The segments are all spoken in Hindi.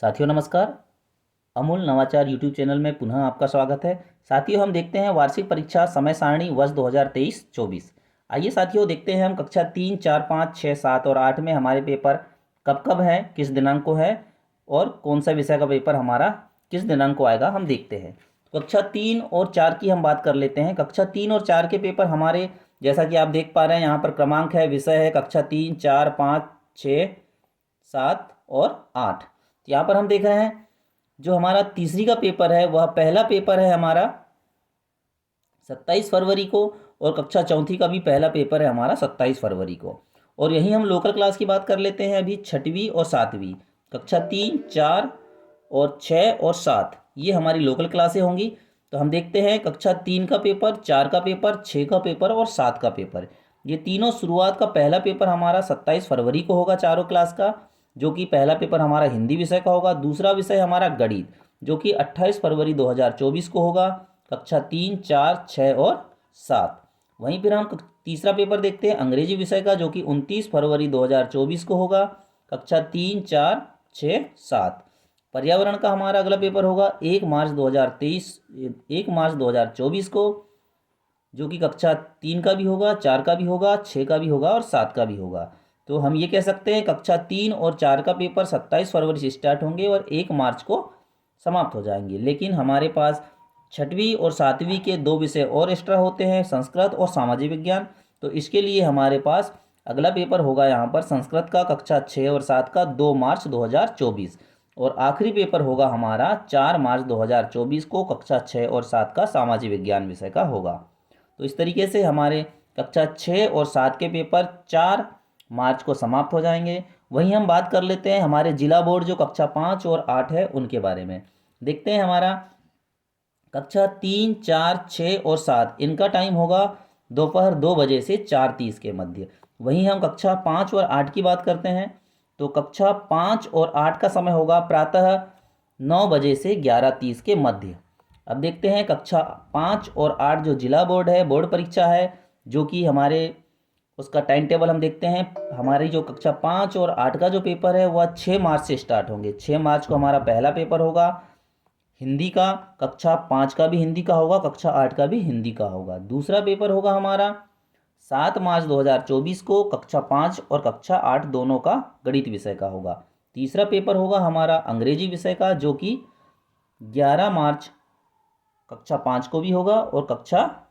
साथियों नमस्कार। अमूल नवाचार यूट्यूब चैनल में पुनः आपका स्वागत है। साथियों हम देखते हैं वार्षिक परीक्षा समय सारणी वर्ष 2023-24। आइए साथियों देखते हैं हम कक्षा 3, 4, 5, 6, 7 और 8 में हमारे पेपर कब कब है, किस दिनांक को है और कौन सा विषय का पेपर हमारा किस दिनांक को आएगा, हम देखते हैं। कक्षा 3 और 4 की हम बात कर लेते हैं। कक्षा 3 और 4 के पेपर हमारे, जैसा कि आप देख पा रहे हैं, यहाँ पर क्रमांक है, विषय है कक्षा 3, 4, 5, 6, 7 और 8। यहाँ पर हम देख रहे हैं जो हमारा तीसरी का पेपर है वह पहला पेपर है हमारा 27 फरवरी को, और कक्षा चौथी का भी पहला पेपर है हमारा 27 फरवरी को। और यहीं हम लोकल क्लास की बात कर लेते हैं। अभी छठवीं और सातवीं, कक्षा 3, 4 और 6 और 7, ये हमारी लोकल क्लासें होंगी। तो हम देखते हैं कक्षा 3 का पेपर, 4 का पेपर, 6 का पेपर और 7 का पेपर, ये तीनों शुरुआत का पहला पेपर हमारा 27 फरवरी को होगा चारों क्लास का, जो कि पहला पेपर हमारा हिंदी विषय का होगा। दूसरा विषय हमारा गणित, जो कि 28 फरवरी 2024 को होगा, कक्षा 3, 4, 6 और 7। वहीं फिर हम तीसरा पेपर देखते हैं अंग्रेजी विषय का, जो कि 29 फरवरी 2024 को होगा, कक्षा 3, 4, 6, 7। पर्यावरण का हमारा अगला पेपर होगा 1 मार्च 2024 को, जो कि कक्षा 3 का भी होगा, 4 का भी होगा, 6 का भी होगा और 7 का भी होगा। तो हम ये कह सकते हैं कक्षा 3 और 4 का पेपर 27 फरवरी से स्टार्ट होंगे और 1 मार्च को समाप्त हो जाएंगे। लेकिन हमारे पास छठवीं और सातवीं के दो विषय और एक्स्ट्रा होते हैं, संस्कृत और सामाजिक विज्ञान। तो इसके लिए हमारे पास अगला पेपर होगा यहाँ पर संस्कृत का, कक्षा 6 और 7 का, 2 मार्च 2024। और आखिरी पेपर होगा हमारा 4 मार्च 2024 को, कक्षा 6 और 7 का सामाजिक विज्ञान विषय का होगा। तो इस तरीके से हमारे कक्षा 6 और 7 के पेपर 4 मार्च को समाप्त हो जाएंगे। वहीं हम बात कर लेते हैं हमारे जिला बोर्ड जो कक्षा 5 और 8 है उनके बारे में। देखते हैं हमारा कक्षा 3, 4, 6 और 7, इनका टाइम होगा दोपहर 2 बजे से 4:30 के मध्य। वहीं हम कक्षा 5 और 8 की बात करते हैं तो कक्षा 5 और 8 का समय होगा प्रातः 9 बजे से 11:30 के मध्य। अब देखते हैं कक्षा 5 और 8 जो जिला बोर्ड है, बोर्ड परीक्षा है, जो कि हमारे उसका टाइम टेबल हम देखते हैं। हमारी जो कक्षा 5 और 8 का जो पेपर है वह 6 मार्च से स्टार्ट होंगे। 6 मार्च को हमारा पहला पेपर होगा हिंदी का, कक्षा 5 का भी हिंदी का होगा, कक्षा 8 का भी हिंदी का होगा। दूसरा पेपर होगा हमारा 7 मार्च 2024 को, कक्षा 5 और कक्षा 8 दोनों का गणित विषय का होगा। तीसरा पेपर होगा हमारा अंग्रेजी विषय का, जो कि 11 मार्च कक्षा 5 को भी होगा और कक्षा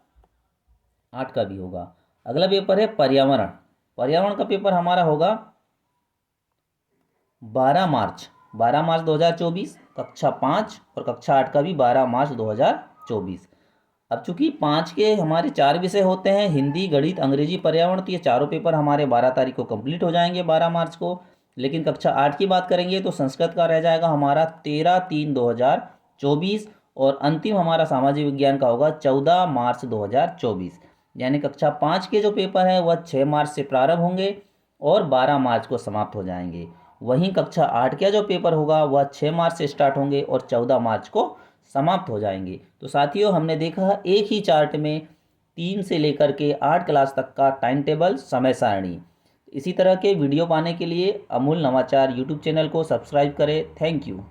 8 का भी होगा। अगला पेपर है पर्यावरण। पर्यावरण का पेपर हमारा होगा 12 मार्च 2024, कक्षा 5 और कक्षा 8 का भी 12 मार्च 2024। अब चूंकि 5 के हमारे 4 विषय होते हैं, हिंदी, गणित, अंग्रेजी, पर्यावरण, तो ये चारों पेपर हमारे 12 तारीख को कंप्लीट हो जाएंगे, 12 मार्च को। लेकिन कक्षा 8 की बात करेंगे तो संस्कृत का रह जाएगा हमारा 13/3/2024 और अंतिम हमारा सामाजिक विज्ञान का होगा 14 मार्च 2024। यानी कक्षा 5 के जो पेपर हैं वह 6 मार्च से प्रारंभ होंगे और 12 मार्च को समाप्त हो जाएंगे। वहीं कक्षा 8 का जो पेपर होगा वह 6 मार्च से स्टार्ट होंगे और 14 मार्च को समाप्त हो जाएंगे। तो साथियों हमने देखा एक ही चार्ट में 3 से लेकर के 8 क्लास तक का टाइम टेबल, समय सारणी। इसी तरह के वीडियो पाने के लिए अमूल नवाचार यूट्यूब चैनल को सब्सक्राइब करें। Thank you.